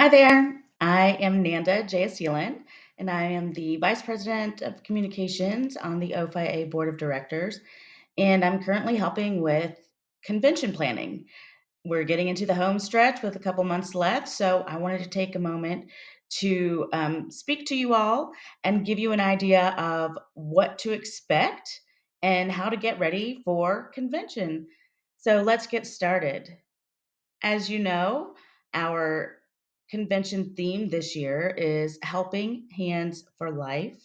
Hi there. I am Nanda Jayaseilan, and I am the Vice President of Communications on the OFIA Board of Directors. And I'm currently helping with convention planning. We're getting into the home stretch with a couple months left, so I wanted to take a moment to speak to you all and give you an idea of what to expect and how to get ready for convention. So let's get started. As you know, our convention theme this year is Helping Hands for Life,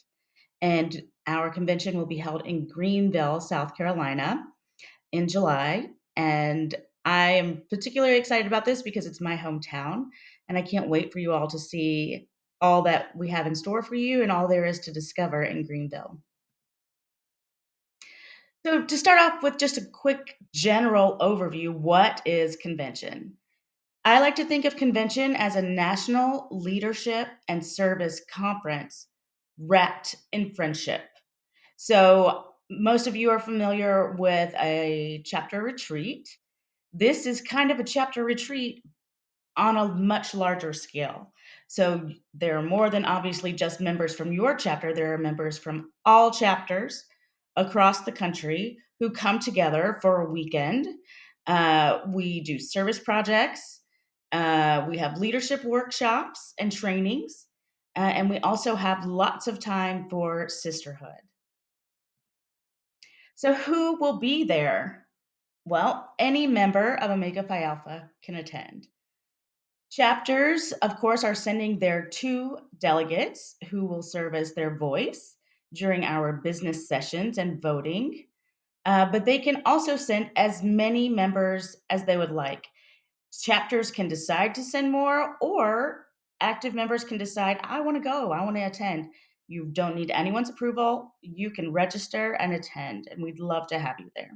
and our convention will be held in Greenville, South Carolina in July. And I am particularly excited about this because it's my hometown, and I can't wait for you all to see all that we have in store for you and all there is to discover in Greenville. So, to start off with just a quick general overview, what is convention? I like to think of convention as a national leadership and service conference wrapped in friendship. So, most of you are familiar with a chapter retreat. This is kind of a chapter retreat on a much larger scale. So, there are more than obviously just members from your chapter, there are members from all chapters across the country who come together for a weekend. We do service projects, we have leadership workshops and trainings, and we also have lots of time for sisterhood. So, who will be there? Well, any member of Omega Phi Alpha can attend. Chapters, of course, are sending their two delegates who will serve as their voice during our business sessions and voting. But they can also send as many members as they would like. Chapters can decide to send more, or active members can decide, I want to go, I want to attend. You don't need anyone's approval. You can register and attend, and we'd love to have you there.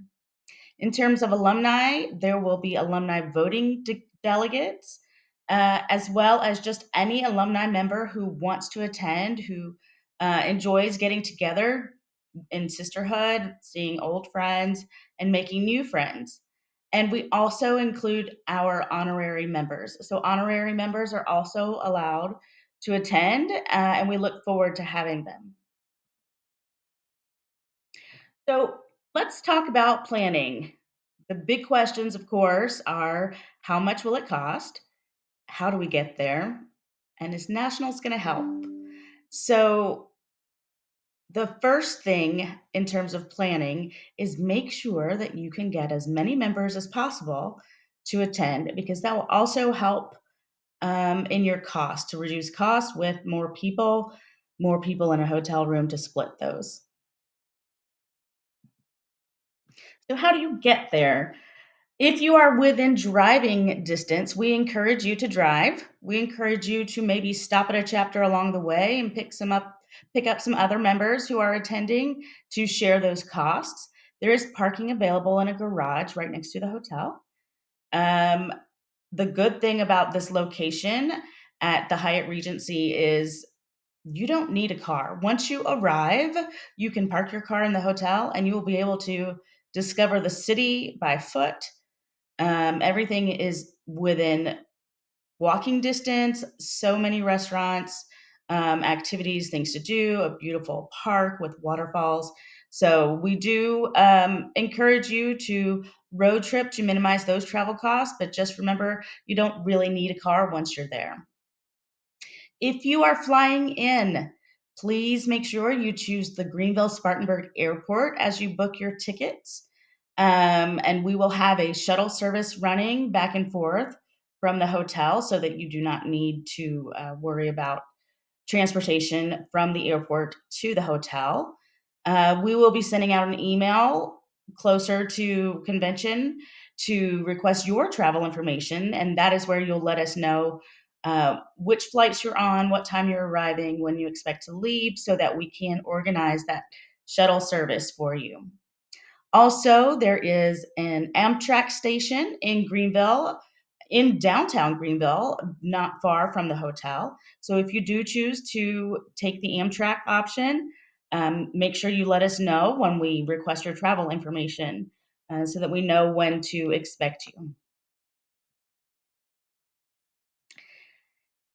In terms of alumni, there will be alumni voting delegates, as well as just any alumni member who wants to attend, who enjoys getting together in sisterhood, seeing old friends, and making new friends. And we also include our honorary members. So, honorary members are also allowed to attend, and we look forward to having them. So, let's talk about planning. The big questions, of course, are how much will it cost? How do we get there? And is Nationals going to help? So, the first thing in terms of planning is make sure that you can get as many members as possible to attend because that will also help in your cost to reduce costs with more people in a hotel room to split those. So, how do you get there? If you are within driving distance, we encourage you to drive. We encourage you to maybe stop at a chapter along the way and pick up some other members who are attending to share those costs. There is parking available in a garage right next to the hotel. Um, the good thing about this location at the Hyatt Regency is you don't need a car. Once you arrive, you can park your car in the hotel and you will be able to discover the city by foot. Everything is within walking distance, so many restaurants, activities, things to do, a beautiful park with waterfalls. So, we do encourage you to road trip to minimize those travel costs, but just remember you don't really need a car once you're there. If you are flying in, please make sure you choose the Greenville Spartanburg Airport as you book your tickets. And we will have a shuttle service running back and forth from the hotel so that you do not need to worry about transportation from the airport to the hotel. We will be sending out an email closer to convention to request your travel information, and that is where you'll let us know which flights you're on, what time you're arriving, when you expect to leave, so that we can organize that shuttle service for you. Also, there is an Amtrak station in Greenville, in downtown Greenville, not far from the hotel. So if you do choose to take the Amtrak option, make sure you let us know when we request your travel information so that we know when to expect you.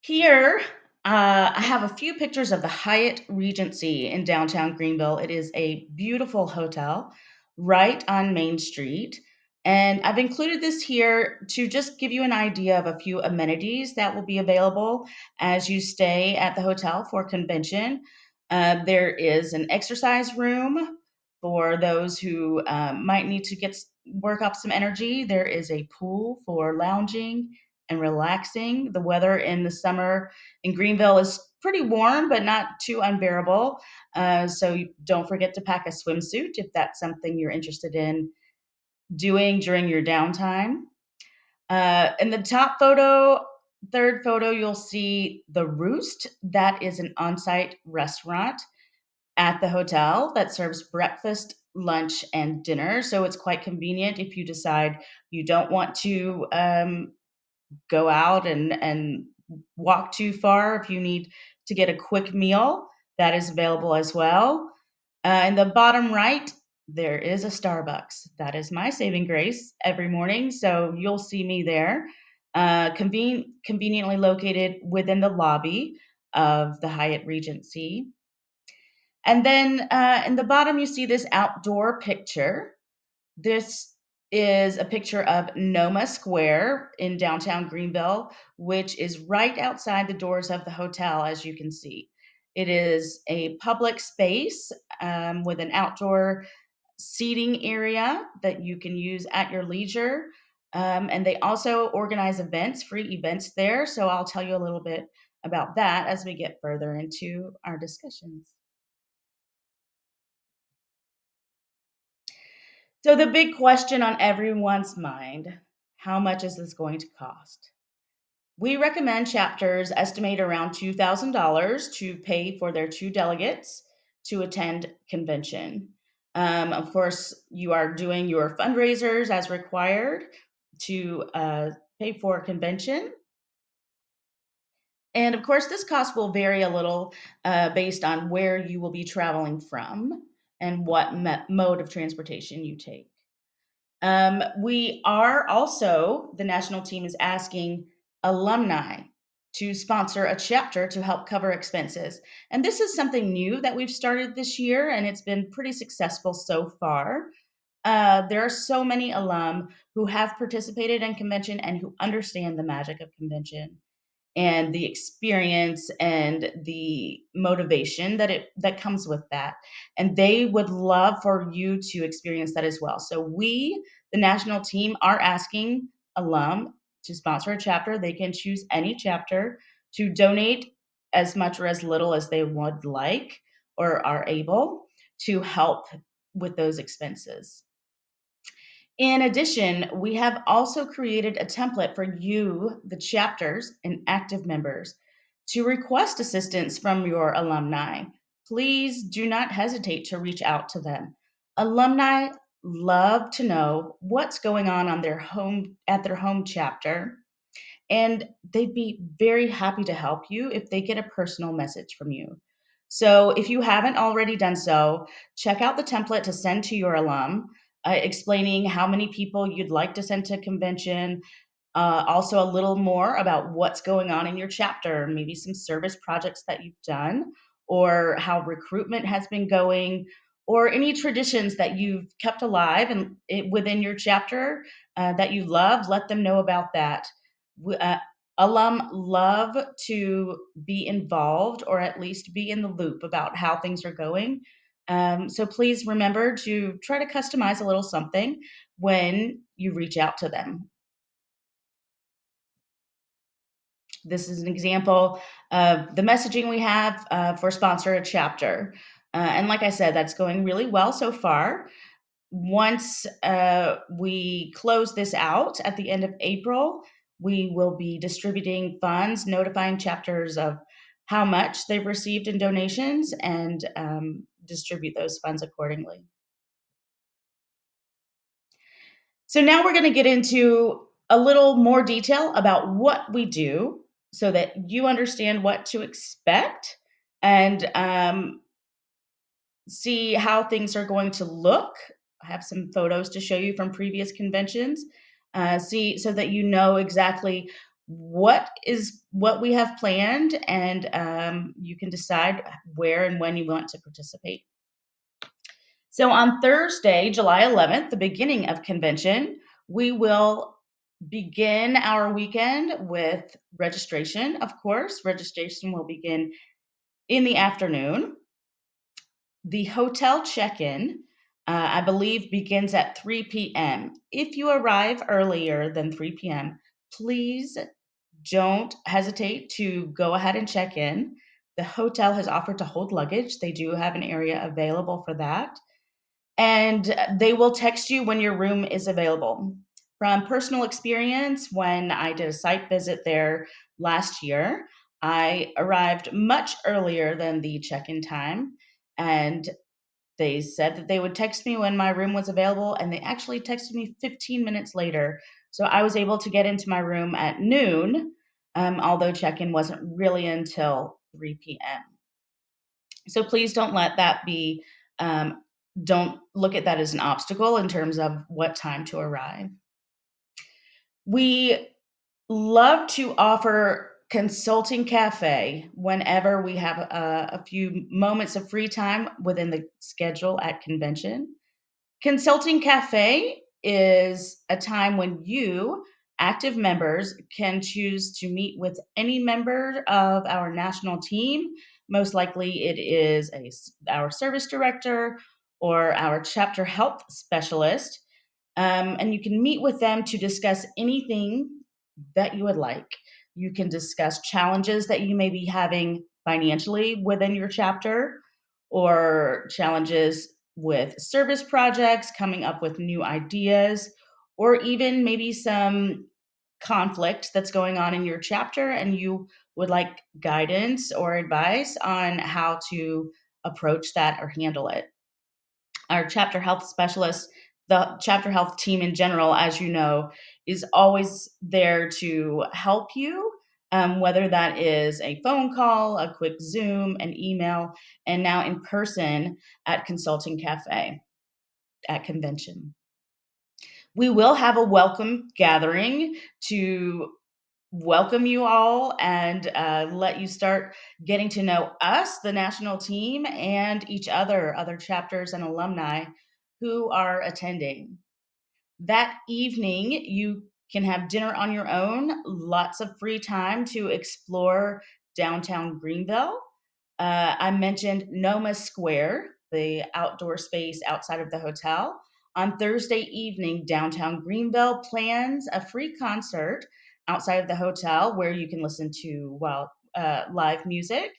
Here, I have a few pictures of the Hyatt Regency in downtown Greenville. It is a beautiful hotel right on Main Street. And I've included this here to just give you an idea of a few amenities that will be available as you stay at the hotel for convention. There is an exercise room for those who might need to work up some energy. There is a pool for lounging and relaxing. The weather in the summer in Greenville is pretty warm, but not too unbearable. Don't forget to pack a swimsuit if that's something you're interested in doing during your downtime. In the top photo, third photo, you'll see the Roost. That is an on site restaurant at the hotel that serves breakfast, lunch, and dinner. So it's quite convenient if you decide you don't want to go out and walk too far. If you need to get a quick meal, that is available as well. In the bottom right, there is a Starbucks. That is my saving grace every morning. So you'll see me there, conveniently located within the lobby of the Hyatt Regency. And then in the bottom, you see this outdoor picture. This is a picture of Noma Square in downtown Greenville, which is right outside the doors of the hotel, as you can see. It is a public space with an outdoor seating area that you can use at your leisure. And they also organize events, free events there. So I'll tell you a little bit about that as we get further into our discussions. So, the big question on everyone's mind: how much is this going to cost? We recommend chapters estimate around $2,000 to pay for their two delegates to attend convention. Of course, you are doing your fundraisers as required to pay for convention. And of course, this cost will vary a little based on where you will be traveling from and what mode of transportation you take. We are also, the national team is asking alumni to sponsor a chapter to help cover expenses. And this is something new that we've started this year, and it's been pretty successful so far. There are so many alum who have participated in convention and who understand the magic of convention and the experience and the motivation that comes with that, and they would love for you to experience that as well. So we, the national team, are asking alum to sponsor a chapter. They can choose any chapter to donate as much or as little as they would like or are able to help with those expenses. In addition, we have also created a template for you, the chapters and active members, to request assistance from your alumni. Please do not hesitate to reach out to them. Alumni love to know what's going on their home at their home chapter, and they'd be very happy to help you if they get a personal message from you. So, if you haven't already done so, check out the template to send to your alum, explaining how many people you'd like to send to convention, also, a little more about what's going on in your chapter, maybe some service projects that you've done, or how recruitment has been going, or any traditions that you've kept alive and within your chapter that you love. Let them know about that. Alum love to be involved or at least be in the loop about how things are going. So please remember to try to customize a little something when you reach out to them. This is an example of the messaging we have for sponsor a chapter. And like I said, that's going really well so far. Once we close this out at the end of April, we will be distributing funds, notifying chapters of how much they've received in donations, and distribute those funds accordingly. So now we're going to get into a little more detail about what we do so that you understand what to expect and see how things are going to look. I have some photos to show you from previous conventions. See so that you know exactly what we have planned, and you can decide where and when you want to participate. So on Thursday, July 11th, the beginning of convention, we will begin our weekend with registration. Of course, registration will begin in the afternoon. The hotel check-in, I believe, begins at 3 p.m. If you arrive earlier than 3 p.m., please don't hesitate to go ahead and check in. The hotel has offered to hold luggage. They do have an area available for that. And they will text you when your room is available. From personal experience, when I did a site visit there last year, I arrived much earlier than the check in time, and they said that they would text me when my room was available, and they actually texted me 15 minutes later. So I was able to get into my room at noon, although check in wasn't really until 3 p.m. So please don't let that be, don't look at that as an obstacle in terms of what time to arrive. We love to offer consulting cafe whenever we have a few moments of free time within the schedule at convention. Consulting Cafe is a time when you, active members, can choose to meet with any member of our national team. Most likely, it is our service director or our chapter health specialist. And you can meet with them to discuss anything that you would like. You can discuss challenges that you may be having financially within your chapter, or challenges with service projects, coming up with new ideas, or even maybe some conflict that's going on in your chapter and you would like guidance or advice on how to approach that or handle it. Our chapter health specialist, the chapter health team in general, as you know, is always there to help you, whether that is a phone call, a quick Zoom, an email, and now in person at Consulting Cafe at convention. We will have a welcome gathering to welcome you all and let you start getting to know us, the national team, and each other chapters and alumni who are attending. That evening, you can have dinner on your own, lots of free time to explore downtown Greenville. I mentioned Noma Square, the outdoor space outside of the hotel. On Thursday evening, downtown Greenville plans a free concert outside of the hotel where you can listen to live music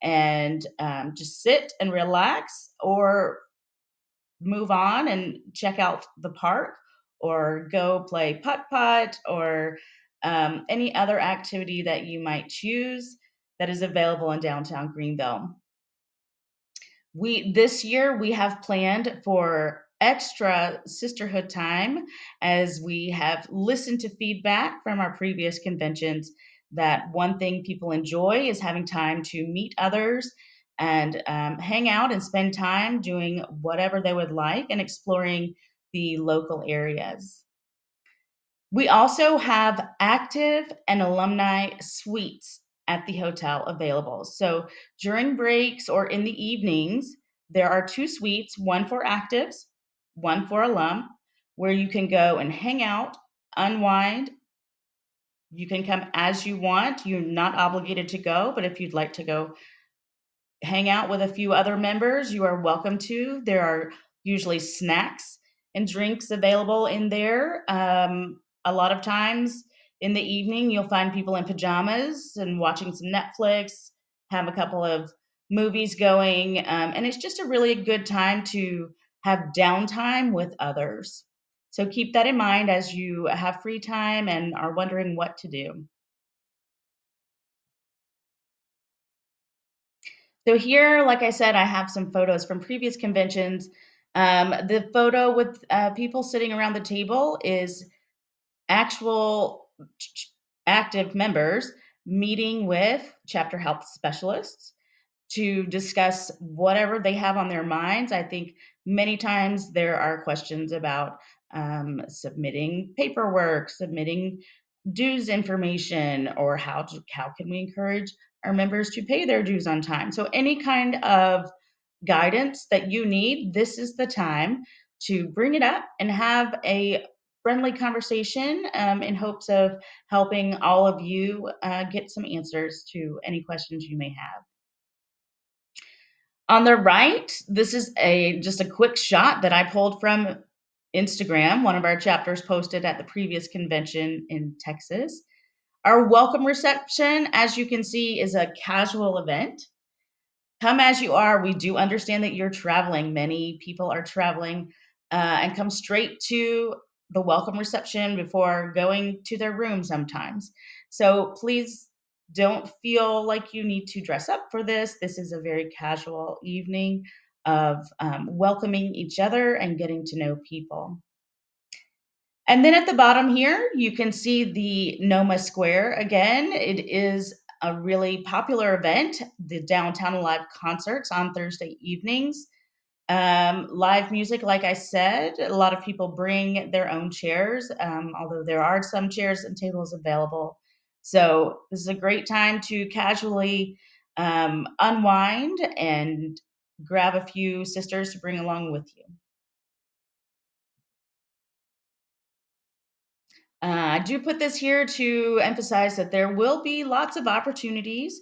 and just sit and relax, or move on and check out the park, or go play putt putt, or any other activity that you might choose that is available in downtown Greenville. We This year we have planned for extra sisterhood time, as we have listened to feedback from our previous conventions that one thing people enjoy is having time to meet others and hang out and spend time doing whatever they would like and exploring the local areas. We also have active and alumni suites at the hotel available. So during breaks or in the evenings, there are two suites, one for actives, one for alum, where you can go and hang out, unwind. You can come as you want. You're not obligated to go, but if you'd like to go hang out with a few other members, you are welcome to. There are usually snacks and drinks available in there. A lot of times in the evening, you'll find people in pajamas and watching some Netflix, have a couple of movies going, and it's just a really good time to have downtime with others. So keep that in mind as you have free time and are wondering what to do. So here, like I said, I have some photos from previous conventions. The photo with people sitting around the table is actual active members meeting with chapter health specialists to discuss whatever they have on their minds. I think many times there are questions about submitting paperwork, submitting dues information, or how can we encourage our members to pay their dues on time. So any kind of guidance that you need, this is the time to bring it up and have a friendly conversation, in hopes of helping all of you get some answers to any questions you may have. On the right, this is a just a quick shot that I pulled from Instagram. One of our chapters posted at the previous convention in Texas. Our welcome reception, as you can see, is a casual event. Come as you are. We do understand that you're traveling. Many people are traveling, and come straight to the welcome reception before going to their room sometimes. So please don't feel like you need to dress up for this. This is a very casual evening of welcoming each other and getting to know people. And then at the bottom here, you can see the Noma Square again. It is a really popular event, the Downtown Live concerts on Thursday evenings. Live music, like I said, a lot of people bring their own chairs, although there are some chairs and tables available. So this is a great time to casually unwind and grab a few sisters to bring along with you. I do put this here to emphasize that there will be lots of opportunities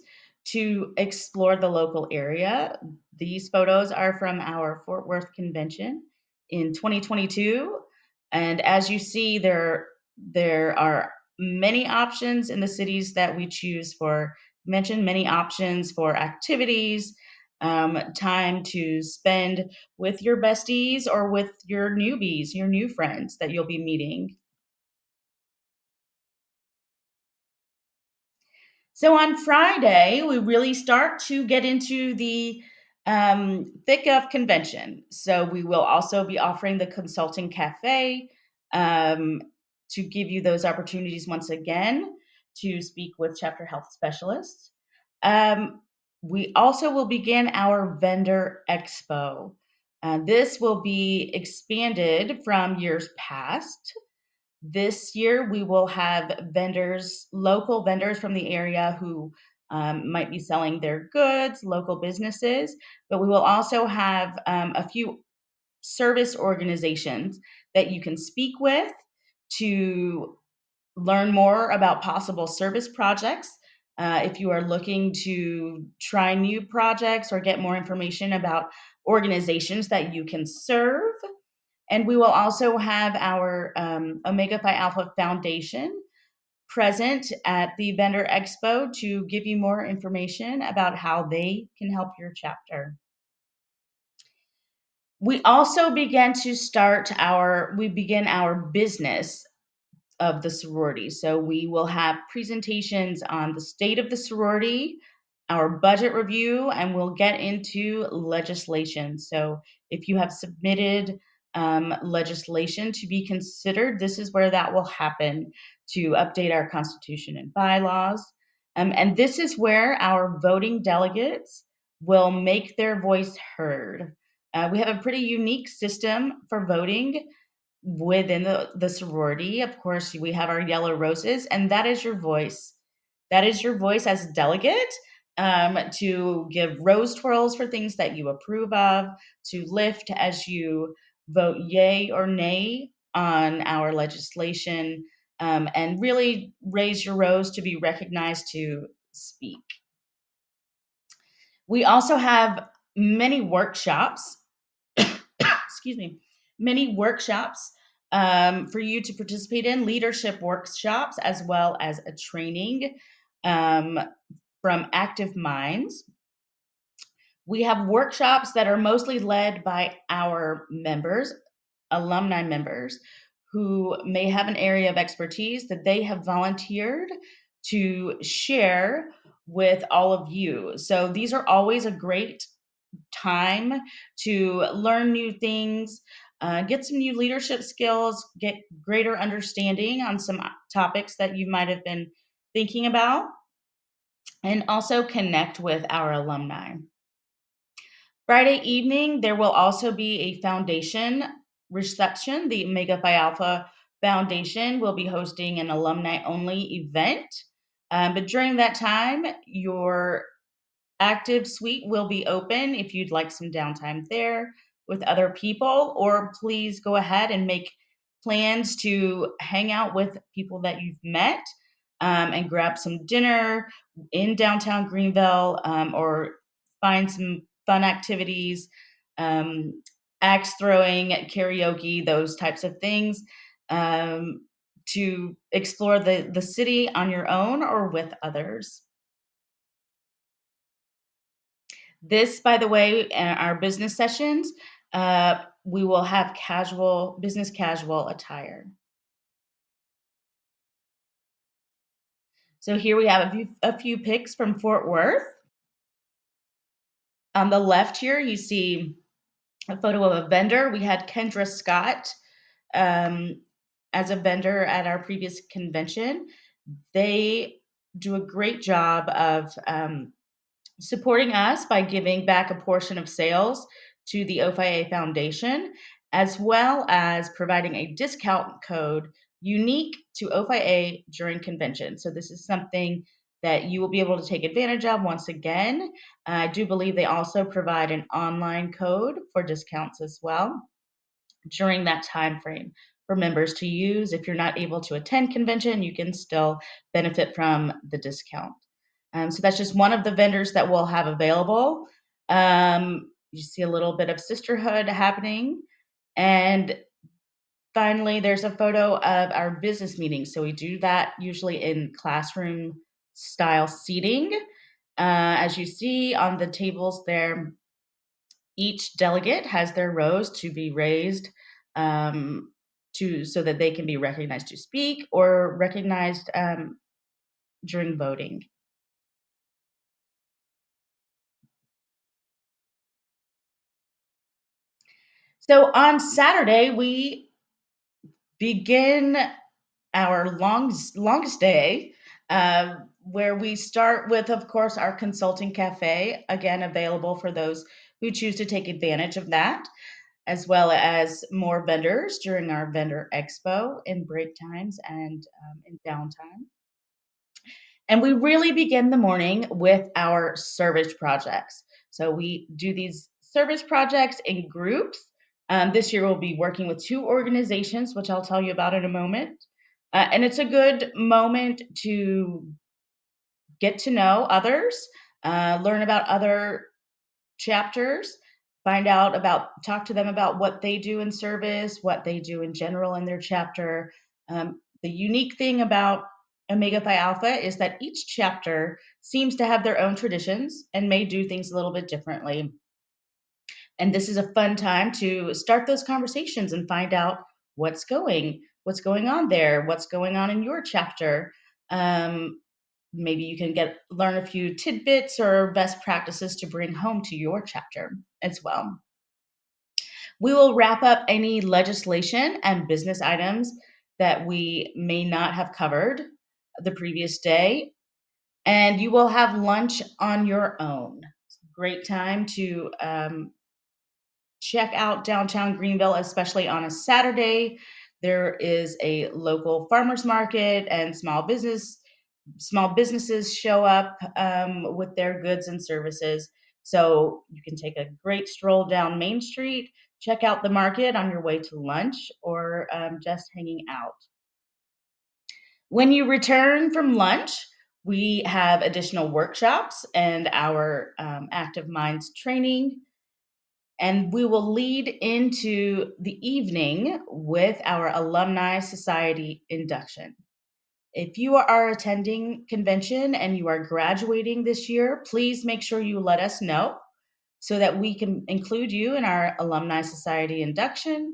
to explore the local area. These photos are from our Fort Worth convention in 2022. And as you see, there are many options in the cities that we choose for mention, many options for activities, time to spend with your besties or with your newbies, your new friends that you'll be meeting. So on Friday, we really start to get into the thick of convention. So we will also be offering the consulting cafe, um, to give you those opportunities once again to speak with chapter health specialists. Um, we also will begin our vendor expo. This will be expanded from years past. This year, we will have vendors, local vendors from the area who might be selling their goods, local businesses, but we will also have a few service organizations that you can speak with to learn more about possible service projects. If you are looking to try new projects or get more information about organizations that you can serve, and we will also have our Omega Phi Alpha Foundation present at the Vendor Expo to give you more information about how they can help your chapter. We begin our business of the sorority. So we will have presentations on the state of the sorority, our budget review, and we'll get into legislation. So if you have submitted legislation to be considered, this is where that will happen to update our constitution and bylaws. And this is where our voting delegates will make their voice heard. We have a pretty unique system for voting within the sorority. Of course, we have our yellow roses, and that is your voice. That is your voice as a delegate, to give rose twirls for things that you approve of, to lift as you vote yay or nay on our legislation, and really raise your rose to be recognized to speak. We also have many workshops, excuse me, many workshops for you to participate in, leadership workshops, as well as a training um, from Active Minds. We have workshops that are mostly led by our members, alumni members, who may have an area of expertise that they have volunteered to share with all of you. So these are always a great time to learn new things, get some new leadership skills, get greater understanding on some topics that you might have been thinking about, and also connect with our alumni. Friday evening, there will also be a foundation reception, the Omega Phi Alpha Foundation will be hosting an alumni only event. But during that time, your active suite will be open if you'd like some downtime there with other people, or please go ahead and make plans to hang out with people that you've met and grab some dinner in downtown Greenville, or find some fun activities, um, axe throwing, karaoke, those types of things, um, to explore the city on your own or with others. This, by the way, in our business sessions, we will have casual, business casual attire. So here we have a few pics from Fort Worth. On the left here, you see a photo of a vendor. We had Kendra Scott um, as a vendor at our previous convention. They do a great job of supporting us by giving back a portion of sales to the OFIA Foundation, as well as providing a discount code unique to OFIA during convention. So, this is something that you will be able to take advantage of once again. I do believe they also provide an online code for discounts as well during that time frame for members to use. If you're not able to attend convention, you can still benefit from the discount. So that's just one of the vendors that we'll have available. You see a little bit of sisterhood happening. And finally, there's a photo of our business meetings. So we do that usually in classroom style seating. As you see on the tables there, each delegate has their rows to be raised, um, to so that they can be recognized to speak or recognized during voting. So on Saturday, we begin our longest day, where we start with, of course, our consulting cafe, again, available for those who choose to take advantage of that, as well as more vendors during our vendor expo in break times and in downtime. And we really begin the morning with our service projects. So we do these service projects in groups. This year we'll be working with two organizations, which I'll tell you about in a moment. And it's a good moment to get to know others, learn about other chapters, talk to them about what they do in service, what they do in general in their chapter. The unique thing about Omega Phi Alpha is that each chapter seems to have their own traditions and may do things a little bit differently. And this is a fun time to start those conversations and find out what's going on there, what's going on in your chapter. Um, Maybe you can get learn a few tidbits or best practices to bring home to your chapter as well. We will wrap up any legislation and business items that we may not have covered the previous day, and you will have lunch on your own. It's a great time to check out downtown Greenville, especially on a Saturday. There is a local farmers market and small businesses show up with their goods and services. So you can take a great stroll down Main Street, check out the market on your way to lunch, or just hanging out. When you return from lunch, we have additional workshops and our Active Minds training. And we will lead into the evening with our Alumni Society induction. If you are attending convention and you are graduating this year, please make sure you let us know so that we can include you in our Alumni Society induction.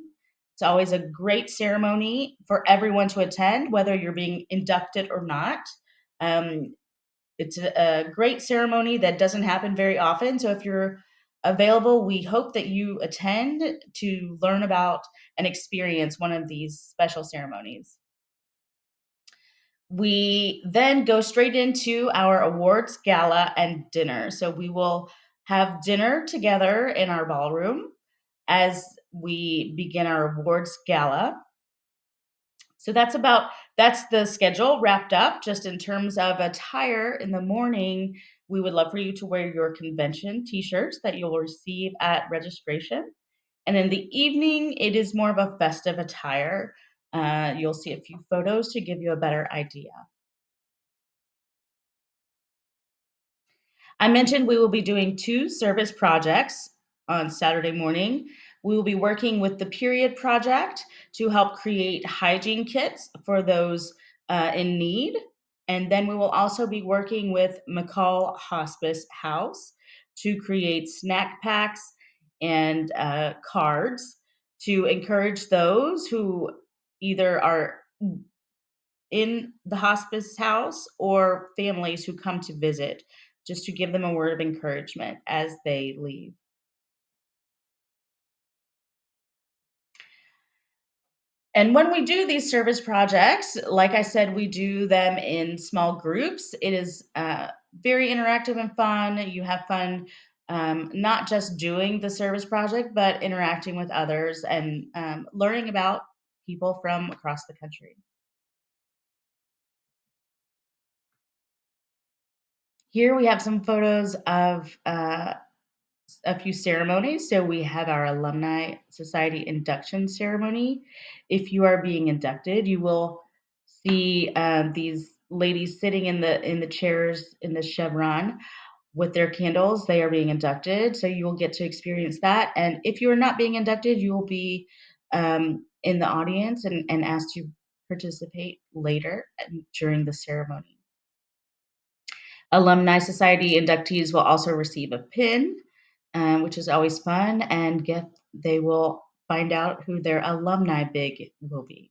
It's always a great ceremony for everyone to attend, whether you're being inducted or not. Um, it's a great ceremony that doesn't happen very often. So if you're available, we hope that you attend to learn about and experience one of these special ceremonies. We then go straight into our awards gala and dinner. So we will have dinner together in our ballroom as we begin our awards gala. So that's the schedule wrapped up. Just in terms of attire in the morning, we would love for you to wear your convention t-shirts that you'll receive at registration. And in the evening, it is more of a festive attire. You'll see a few photos to give you a better idea. I mentioned we will be doing two service projects on Saturday morning. We will be working with the Period Project to help create hygiene kits for those in need. And then we will also be working with McCall Hospice House to create snack packs and cards to encourage those who either are in the hospice house or families who come to visit, just to give them a word of encouragement as they leave. And when we do these service projects, like I said, we do them in small groups. It is very interactive and fun. You have fun not just doing the service project, but interacting with others and learning about people from across the country. Here we have some photos of a few ceremonies. So we have our Alumni Society induction ceremony. If you are being inducted, you will see these ladies sitting in the chairs in the chevron with their candles. They are being inducted, so you will get to experience that. And if you are not being inducted, you will be in the audience and asked to participate later during the ceremony. Alumni Society inductees will also receive a pin, which is always fun, and they will find out who their alumni big will be.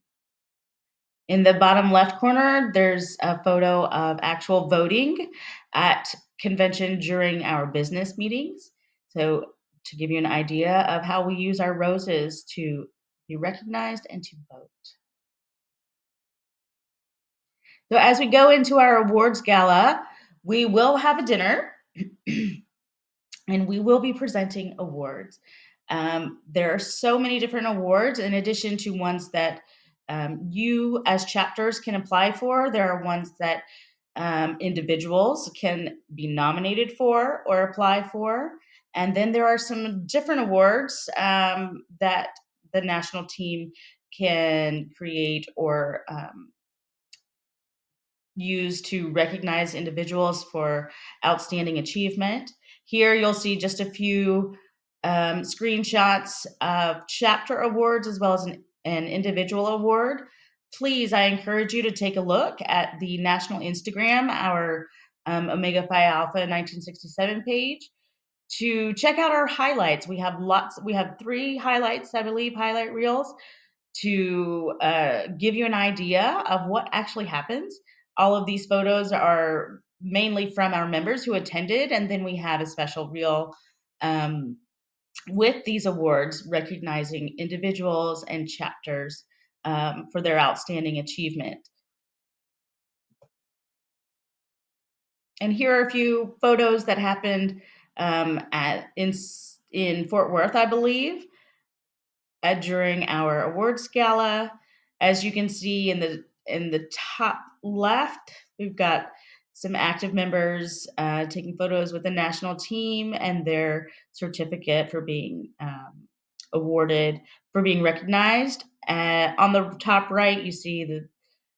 In the bottom left corner, there's a photo of actual voting at convention during our business meetings. So to give you an idea of how we use our roses to be recognized and to vote. So as we go into our awards gala, we will have a dinner and we will be presenting awards. There are so many different awards, in addition to ones that you as chapters can apply for. There are ones that individuals can be nominated for or apply for. And then there are some different awards that the national team can create or used to recognize individuals for outstanding achievement. Here you'll see just a few screenshots of chapter awards as well as an individual award. Please, I encourage you to take a look at the national Instagram, our Omega Phi Alpha 1967 page, to check out our highlights. We have three highlights, I believe, highlight reels to give you an idea of what actually happens. All of these photos are mainly from our members who attended, and then we have a special reel um, with these awards recognizing individuals and chapters for their outstanding achievement. And here are a few photos that happened in Fort Worth, I believe, during our awards gala. As you can see in the top left, we've got some active members taking photos with the national team and their certificate for being awarded, for being recognized. On the top right, you see the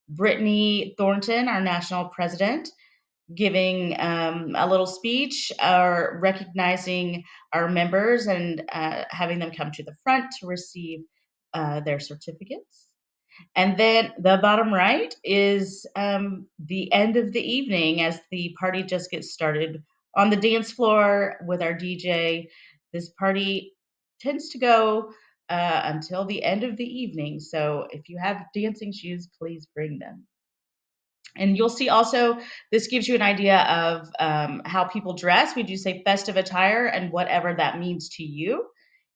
Brittany Thornton, our national president, giving a little speech or recognizing our members and having them come to the front to receive their certificates. And then the bottom right is the end of the evening as the party just gets started on the dance floor with our DJ. This party tends to go until the end of the evening. So if you have dancing shoes, please bring them. And you'll see also, this gives you an idea of how people dress. We do say festive attire and whatever that means to you.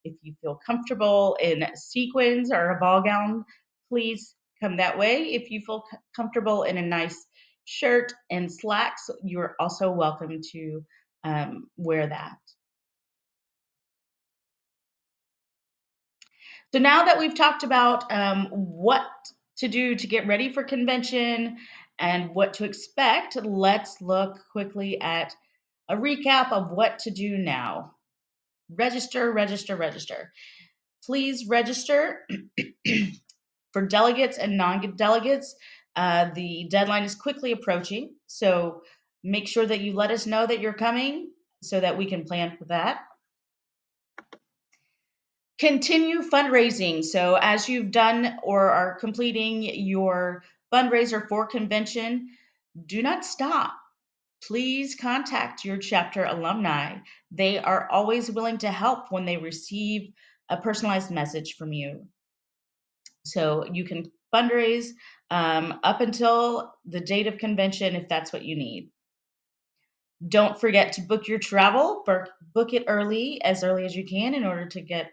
If you feel comfortable in sequins or a ball gown, please come that way. If you feel comfortable in a nice shirt and slacks, you're also welcome to wear that. So now that we've talked about what to do to get ready for convention and what to expect, let's look quickly at a recap of what to do now. Register, register, register. Please register for delegates and non delegates. The deadline is quickly approaching, so make sure that you let us know that you're coming so that we can plan for that. Continue fundraising. So, as you've done or are completing your fundraiser for convention, do not stop. Please contact your chapter alumni. They are always willing to help when they receive a personalized message from you. So, you can fundraise up until the date of convention if that's what you need. Don't forget to book your travel. Book it as early as you can, in order to get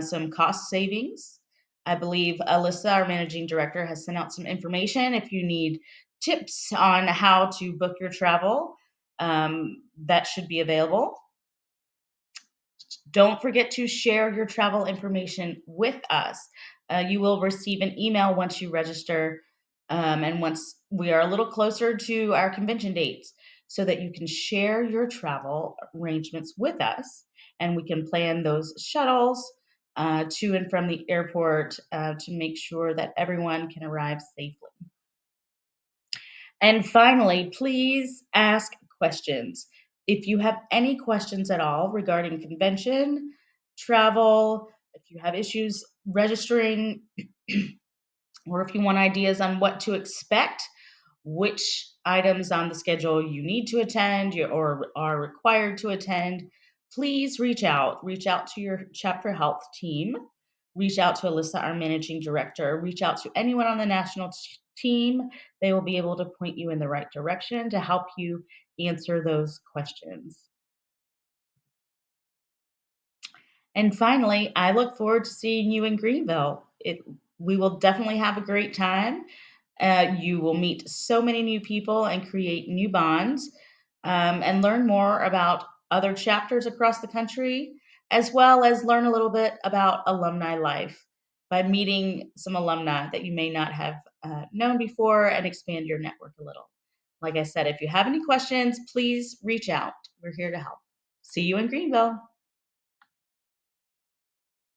some cost savings. I believe Alyssa, our managing director, has sent out some information. If you need tips on how to book your travel, that should be available. Don't forget to share your travel information with us. You will receive an email once you register, and once we are a little closer to our convention dates, so that you can share your travel arrangements with us, and we can plan those shuttles to and from the airport to make sure that everyone can arrive safely. And finally, please ask questions. If you have any questions at all regarding convention, travel, if you have issues registering, or if you want ideas on what to expect, which items on the schedule you need to attend or are required to attend, please reach out. Reach out to your chapter health team. Reach out to Alyssa, our managing director. Reach out to anyone on the national team. They will be able to point you in the right direction to help you answer those questions. And finally, I look forward to seeing you in Greenville. We will definitely have a great time. You will meet so many new people and create new bonds, and learn more about other chapters across the country, as well as learn a little bit about alumni life by meeting some alumni that you may not have known before, and expand your network a little. Like I said, if you have any questions, please reach out. We're here to help. See you in Greenville.